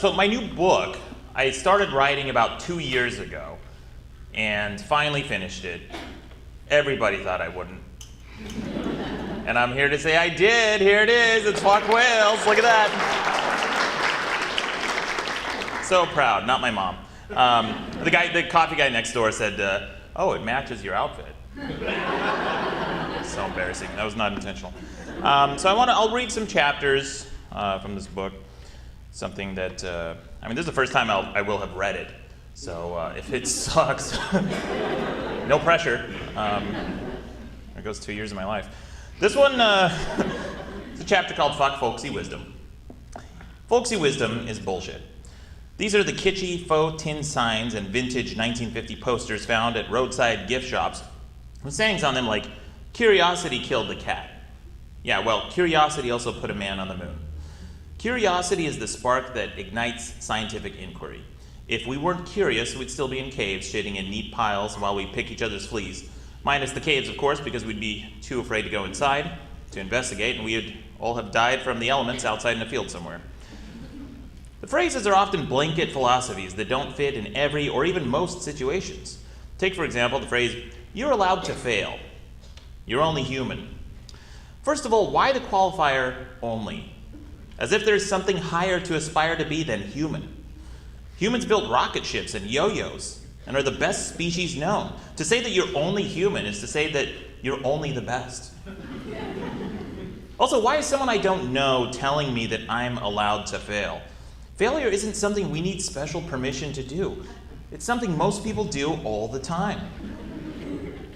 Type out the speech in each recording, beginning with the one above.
So my new book, I started writing about 2 years ago and finally finished it. Everybody thought I wouldn't. And I'm here to say I did. Here it is. It's Fuck Whales. Look at that. So proud. Not my mom. The coffee guy next door said, oh, it matches your outfit. So embarrassing. That was not intentional. So I'll read some chapters from this book. Something that, this is the first time I will have read it. So if it sucks, no pressure. There goes 2 years of my life. This one is a chapter called Fuck Folksy Wisdom. Folksy wisdom is bullshit. These are the kitschy faux tin signs and vintage 1950 posters found at roadside gift shops with sayings on them like, "Curiosity killed the cat." Yeah, well, curiosity also put a man on the moon. Curiosity is the spark that ignites scientific inquiry. If we weren't curious, we'd still be in caves, shitting in neat piles while we pick each other's fleas. Minus the caves, of course, because we'd be too afraid to go inside, to investigate, and we'd all have died from the elements outside in a field somewhere. The phrases are often blanket philosophies that don't fit in every or even most situations. Take, for example, the phrase, "You're allowed to fail. You're only human." First of all, why the qualifier only? As if there's something higher to aspire to be than human. Humans built rocket ships and yo-yos and are the best species known. To say that you're only human is to say that you're only the best. Also, why is someone I don't know telling me that I'm allowed to fail? Failure isn't something we need special permission to do. It's something most people do all the time.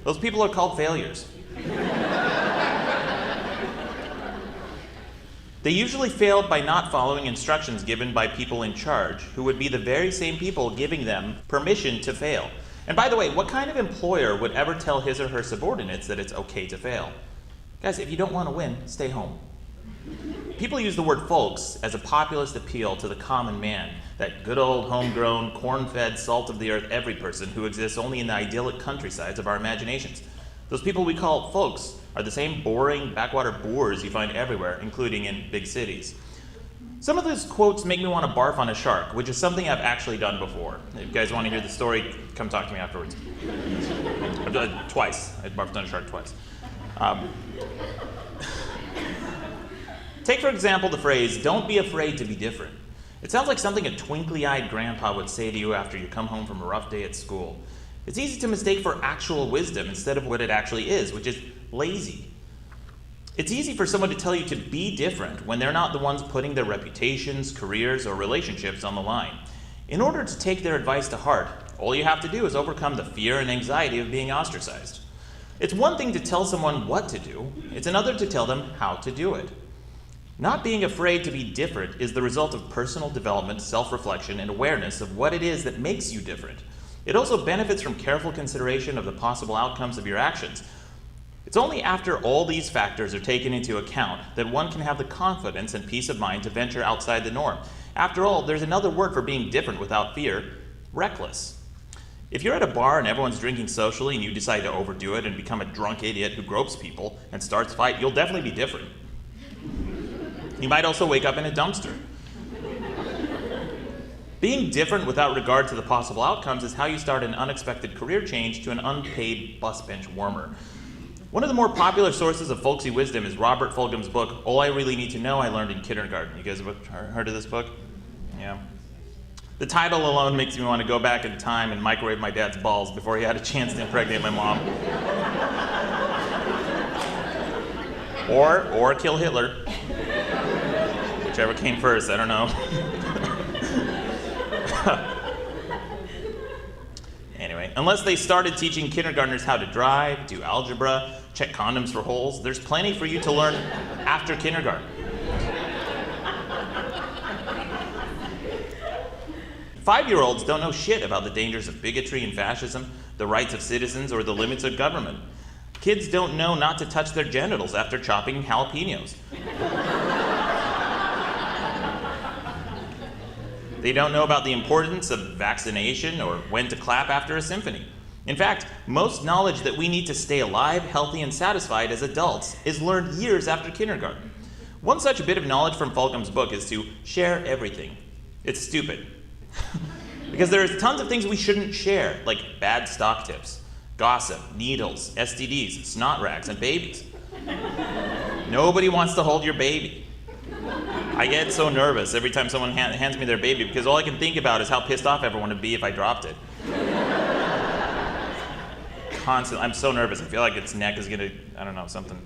Those people are called failures. They usually fail by not following instructions given by people in charge, who would be the very same people giving them permission to fail. And by the way, what kind of employer would ever tell his or her subordinates that it's okay to fail? Guys, if you don't want to win, stay home. People use the word folks as a populist appeal to the common man, that good old homegrown, corn-fed, salt-of-the-earth every person who exists only in the idyllic countrysides of our imaginations. Those people we call folks are the same boring backwater boors you find everywhere, including in big cities. Some of those quotes make me want to barf on a shark, which is something I've actually done before. If you guys want to hear the story, come talk to me afterwards. I've done it twice. I barfed on a shark twice. Take, for example, the phrase, "Don't be afraid to be different." It sounds like something a twinkly-eyed grandpa would say to you after you come home from a rough day at school. It's easy to mistake for actual wisdom instead of what it actually is, which is lazy. It's easy for someone to tell you to be different when they're not the ones putting their reputations, careers, or relationships on the line. In order to take their advice to heart, all you have to do is overcome the fear and anxiety of being ostracized. It's one thing to tell someone what to do, it's another to tell them how to do it. Not being afraid to be different is the result of personal development, self-reflection, and awareness of what it is that makes you different. It also benefits from careful consideration of the possible outcomes of your actions. It's only after all these factors are taken into account that one can have the confidence and peace of mind to venture outside the norm. After all, there's another word for being different without fear: reckless. If you're at a bar and everyone's drinking socially and you decide to overdo it and become a drunk idiot who gropes people and starts a fight, you'll definitely be different. You might also wake up in a dumpster. Being different without regard to the possible outcomes is how you start an unexpected career change to an unpaid bus bench warmer. One of the more popular sources of folksy wisdom is Robert Fulgham's book, All I Really Need to Know I Learned in Kindergarten. You guys have heard of this book? Yeah. The title alone makes me want to go back in time and microwave my dad's balls before he had a chance to impregnate my mom. Or kill Hitler. Whichever came first, I don't know. Anyway, unless they started teaching kindergartners how to drive, do algebra, check condoms for holes, there's plenty for you to learn after kindergarten. 5-year-olds don't know shit about the dangers of bigotry and fascism, the rights of citizens, or the limits of government. Kids don't know not to touch their genitals after chopping jalapenos. They don't know about the importance of vaccination or when to clap after a symphony. In fact, most knowledge that we need to stay alive, healthy, and satisfied as adults is learned years after kindergarten. One such bit of knowledge from Fulgham's book is to share everything. It's stupid. Because there's tons of things we shouldn't share, like bad stock tips, gossip, needles, STDs, snot rags, and babies. Nobody wants to hold your baby. I get so nervous every time someone hands me their baby because all I can think about is how pissed off everyone would be if I dropped it. Constantly, I'm so nervous. I feel like its neck is gonna, I don't know, something.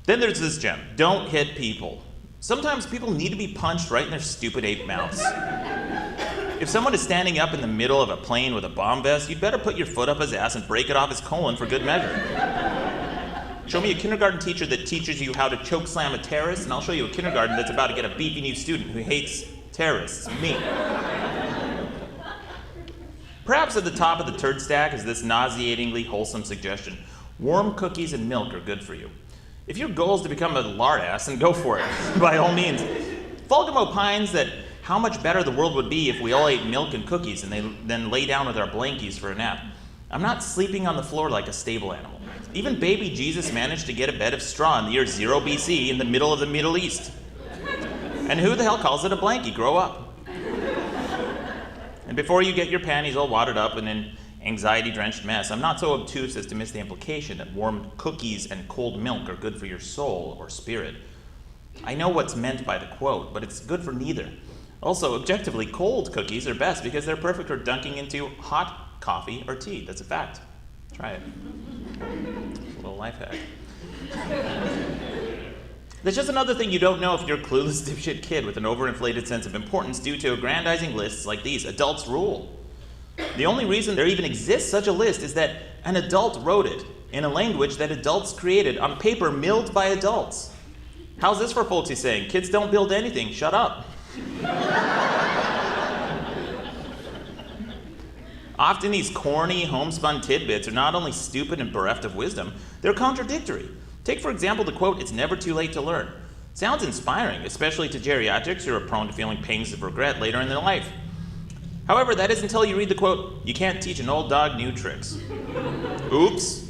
Then there's this gem. Don't hit people. Sometimes people need to be punched right in their stupid ape mouths. If someone is standing up in the middle of a plane with a bomb vest, you'd better put your foot up his ass and break it off his colon for good measure. Show me a kindergarten teacher that teaches you how to choke slam a terrorist, and I'll show you a kindergarten that's about to get a beefy new student who hates terrorists, me. Perhaps at the top of the turd stack is this nauseatingly wholesome suggestion. Warm cookies and milk are good for you. If your goal is to become a lard ass, then go for it, by all means. Fulgham opines that how much better the world would be if we all ate milk and cookies and then lay down with our blankies for a nap. I'm not sleeping on the floor like a stable animal. Even baby Jesus managed to get a bed of straw in the year 0 BC in the middle of the Middle East. And who the hell calls it a blankie? Grow up. And before you get your panties all wadded up in an anxiety-drenched mess, I'm not so obtuse as to miss the implication that warm cookies and cold milk are good for your soul or spirit. I know what's meant by the quote, but it's good for neither. Also, objectively, cold cookies are best because they're perfect for dunking into hot coffee or tea. That's a fact. Try it. It's a little life hack. There's just another thing you don't know if you're a clueless dipshit kid with an overinflated sense of importance due to aggrandizing lists like these. Adults rule. The only reason there even exists such a list is that an adult wrote it in a language that adults created on paper milled by adults. How's this for folksy saying? Kids don't build anything. Shut up. Often these corny, homespun tidbits are not only stupid and bereft of wisdom, they're contradictory. Take, for example, the quote, "It's never too late to learn." Sounds inspiring, especially to geriatrics who are prone to feeling pangs of regret later in their life. However, that is until you read the quote, "You can't teach an old dog new tricks." Oops.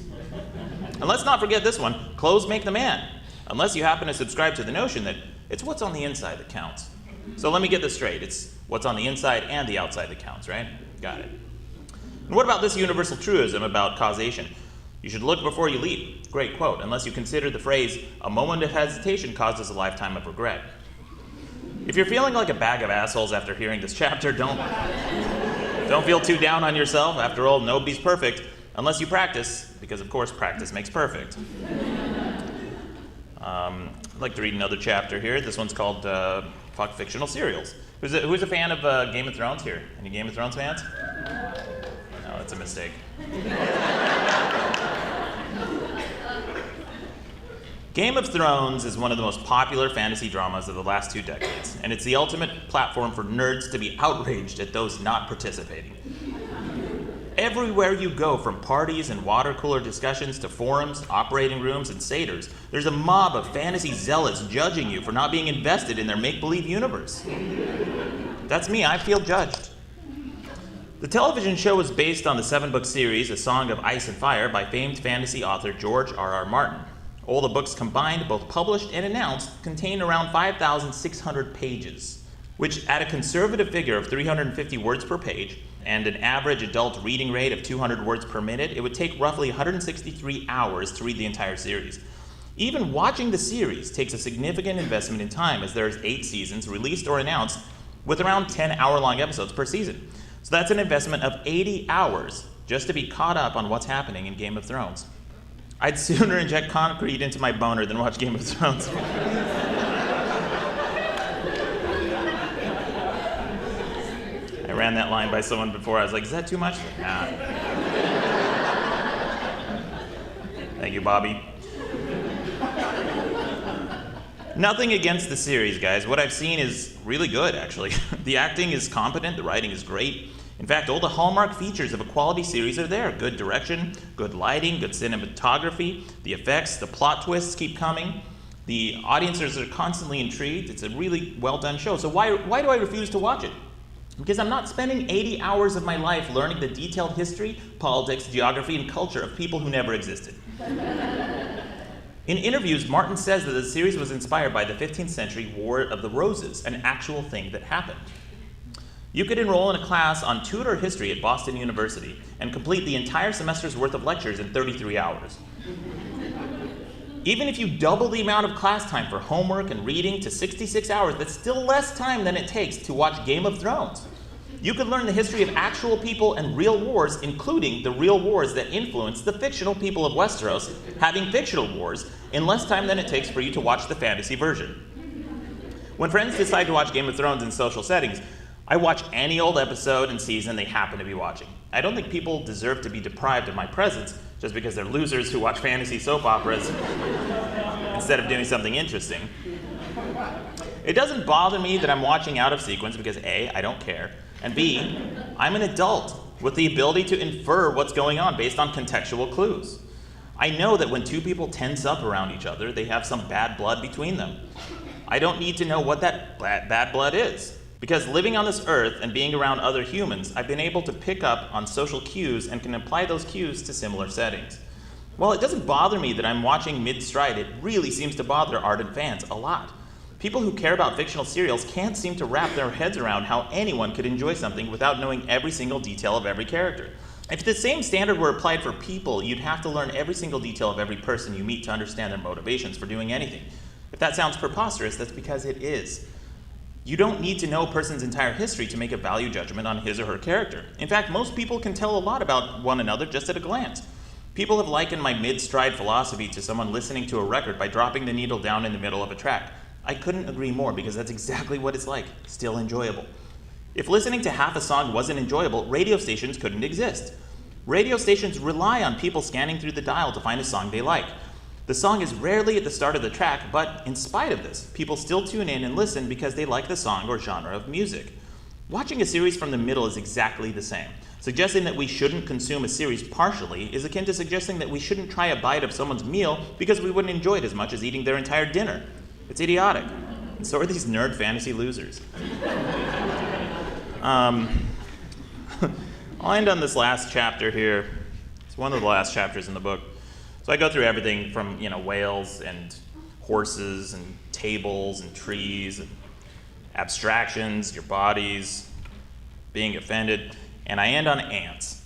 And let's not forget this one, clothes make the man, unless you happen to subscribe to the notion that it's what's on the inside that counts. So let me get this straight. It's what's on the inside and the outside that counts, right? Got it. And what about this universal truism about causation? You should look before you leap. Great quote, unless you consider the phrase, "A moment of hesitation causes a lifetime of regret." If you're feeling like a bag of assholes after hearing this chapter, don't feel too down on yourself. After all, nobody's perfect, unless you practice, because of course practice makes perfect. I'd like to read another chapter here. This one's called Fuck Fictional Serials. Who's a fan of Game of Thrones here? Any Game of Thrones fans? No, that's a mistake. Game of Thrones is one of the most popular fantasy dramas of the last 2 decades, and it's the ultimate platform for nerds to be outraged at those not participating. Everywhere you go, from parties and water cooler discussions to forums, operating rooms, and satyrs, there's a mob of fantasy zealots judging you for not being invested in their make-believe universe. That's me, I feel judged. The television show was based on the 7-book series, A Song of Ice and Fire, by famed fantasy author George R.R. Martin. All the books combined, both published and announced, contain around 5,600 pages, which at a conservative figure of 350 words per page and an average adult reading rate of 200 words per minute, it would take roughly 163 hours to read the entire series. Even watching the series takes a significant investment in time, as there's 8 seasons released or announced with around 10-hour-long episodes per season. So that's an investment of 80 hours just to be caught up on what's happening in Game of Thrones. I'd sooner inject concrete into my boner than watch Game of Thrones. I ran that line by someone before. I was like, is that too much? Nah. Thank you, Bobby. Nothing against the series, guys. What I've seen is really good, actually. The acting is competent, the writing is great. In fact, all the hallmark features of a quality series are there. Good direction, good lighting, good cinematography, the effects, the plot twists keep coming. The audiences are constantly intrigued. It's a really well-done show. So why do I refuse to watch it? Because I'm not spending 80 hours of my life learning the detailed history, politics, geography, and culture of people who never existed. In interviews, Martin says that the series was inspired by the 15th century War of the Roses, an actual thing that happened. You could enroll in a class on Tudor history at Boston University and complete the entire semester's worth of lectures in 33 hours. Even if you double the amount of class time for homework and reading to 66 hours, that's still less time than it takes to watch Game of Thrones. You could learn the history of actual people and real wars, including the real wars that influenced the fictional people of Westeros having fictional wars, in less time than it takes for you to watch the fantasy version. When friends decide to watch Game of Thrones in social settings, I watch any old episode and season they happen to be watching. I don't think people deserve to be deprived of my presence just because they're losers who watch fantasy soap operas instead of doing something interesting. It doesn't bother me that I'm watching out of sequence because A, I don't care, and B, I'm an adult with the ability to infer what's going on based on contextual clues. I know that when two people tense up around each other, they have some bad blood between them. I don't need to know what that bad blood is. Because living on this earth and being around other humans, I've been able to pick up on social cues and can apply those cues to similar settings. While it doesn't bother me that I'm watching mid-stride, it really seems to bother ardent fans a lot. People who care about fictional serials can't seem to wrap their heads around how anyone could enjoy something without knowing every single detail of every character. If the same standard were applied for people, you'd have to learn every single detail of every person you meet to understand their motivations for doing anything. If that sounds preposterous, that's because it is. You don't need to know a person's entire history to make a value judgment on his or her character. In fact, most people can tell a lot about one another just at a glance. People have likened my mid-stride philosophy to someone listening to a record by dropping the needle down in the middle of a track. I couldn't agree more because that's exactly what it's like, still enjoyable. If listening to half a song wasn't enjoyable, radio stations couldn't exist. Radio stations rely on people scanning through the dial to find a song they like. The song is rarely at the start of the track, but in spite of this, people still tune in and listen because they like the song or genre of music. Watching a series from the middle is exactly the same. Suggesting that we shouldn't consume a series partially is akin to suggesting that we shouldn't try a bite of someone's meal because we wouldn't enjoy it as much as eating their entire dinner. It's idiotic. And so are these nerd fantasy losers. I'll end on this last chapter here. It's one of the last chapters in the book. So I go through everything from, whales and horses and tables and trees and abstractions, your bodies, being offended, and I end on ants.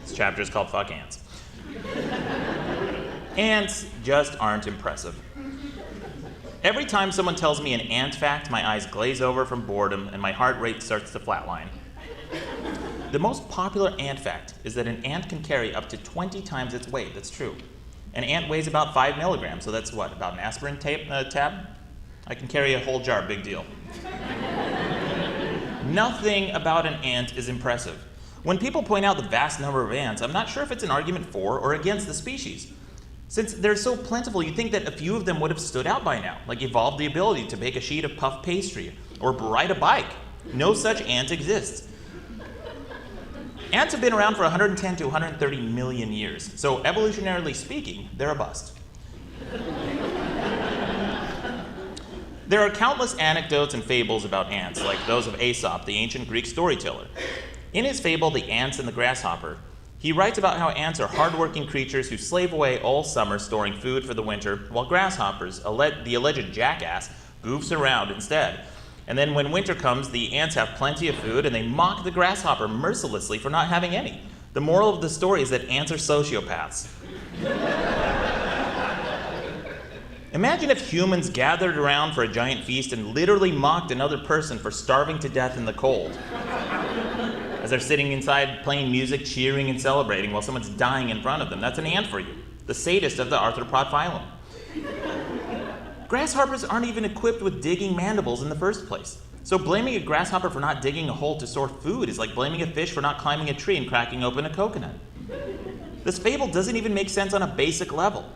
This chapter is called Fuck Ants. Ants just aren't impressive. Every time someone tells me an ant fact, my eyes glaze over from boredom and my heart rate starts to flatline. The most popular ant fact is that an ant can carry up to 20 times its weight. That's true. An ant weighs about 5 milligrams, so that's what, about an aspirin tab? I can carry a whole jar, big deal. Nothing about an ant is impressive. When people point out the vast number of ants, I'm not sure if it's an argument for or against the species. Since they're so plentiful, you'd think that a few of them would have stood out by now, like evolved the ability to bake a sheet of puff pastry or ride a bike. No such ant exists. Ants have been around for 110 to 130 million years, so evolutionarily speaking, they're a bust. There are countless anecdotes and fables about ants, like those of Aesop, the ancient Greek storyteller. In his fable, The Ants and the Grasshopper, he writes about how ants are hardworking creatures who slave away all summer storing food for the winter, while grasshoppers, the alleged jackass, goofs around instead. And then when winter comes, the ants have plenty of food, and they mock the grasshopper mercilessly for not having any. The moral of the story is that ants are sociopaths. Imagine if humans gathered around for a giant feast and literally mocked another person for starving to death in the cold, as they're sitting inside playing music, cheering, and celebrating while someone's dying in front of them. That's an ant for you, the sadist of the arthropod phylum. Grasshoppers aren't even equipped with digging mandibles in the first place. So blaming a grasshopper for not digging a hole to store food is like blaming a fish for not climbing a tree and cracking open a coconut. This fable doesn't even make sense on a basic level.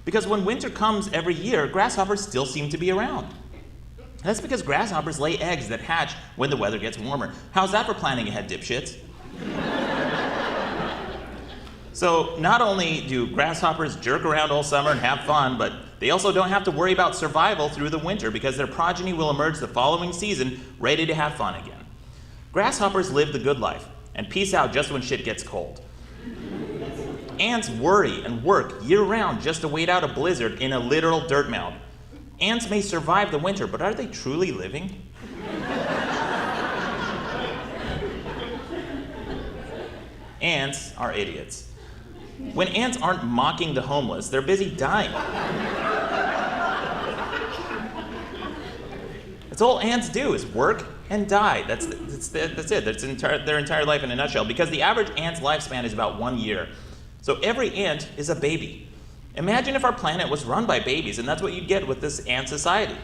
Because when winter comes every year, grasshoppers still seem to be around. That's because grasshoppers lay eggs that hatch when the weather gets warmer. How's that for planning ahead, dipshits? So not only do grasshoppers jerk around all summer and have fun, but they also don't have to worry about survival through the winter because their progeny will emerge the following season ready to have fun again. Grasshoppers live the good life and peace out just when shit gets cold. Ants worry and work year-round just to wait out a blizzard in a literal dirt mound. Ants may survive the winter, but are they truly living? Ants are idiots. When ants aren't mocking the homeless, they're busy dying. That's all ants do, is work and die. That's it. That's their entire life in a nutshell, because the average ant's lifespan is about 1 year. So every ant is a baby. Imagine if our planet was run by babies, and that's what you'd get with this ant society.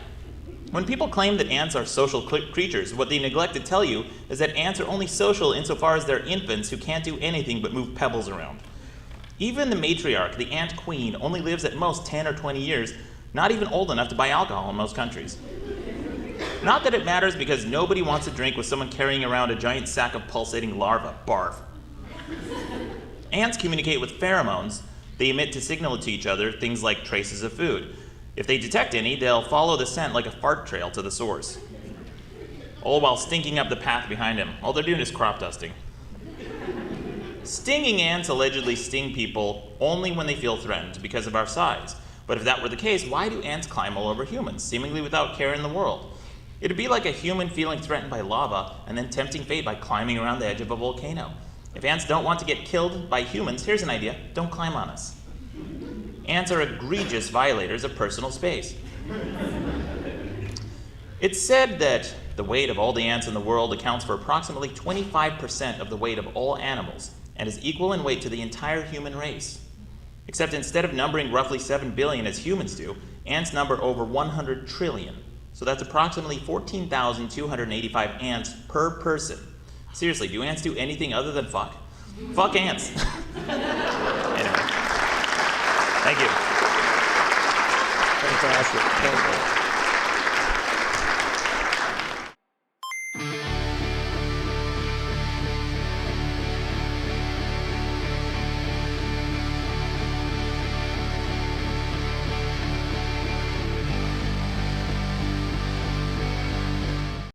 When people claim that ants are social creatures, what they neglect to tell you is that ants are only social insofar as they're infants who can't do anything but move pebbles around. Even the matriarch, the ant queen, only lives at most 10 or 20 years, not even old enough to buy alcohol in most countries. Not that it matters, because nobody wants to drink with someone carrying around a giant sack of pulsating larvae. Barf. Ants communicate with pheromones they emit to signal to each other things like traces of food. If they detect any, they'll follow the scent like a fart trail to the source, all while stinking up the path behind him. All they're doing is crop dusting. Stinging ants allegedly sting people only when they feel threatened because of our size. But if that were the case, why do ants climb all over humans, seemingly without care in the world? It'd be like a human feeling threatened by lava and then tempting fate by climbing around the edge of a volcano. If ants don't want to get killed by humans, here's an idea: don't climb on us. Ants are egregious violators of personal space. It's said that the weight of all the ants in the world accounts for approximately 25% of the weight of all animals, and is equal in weight to the entire human race. Except instead of numbering roughly 7 billion as humans do, ants number over 100 trillion. So that's approximately 14,285 ants per person. Seriously, do ants do anything other than fuck? Fuck ants. Anyway. Thank you. Fantastic. Thank you.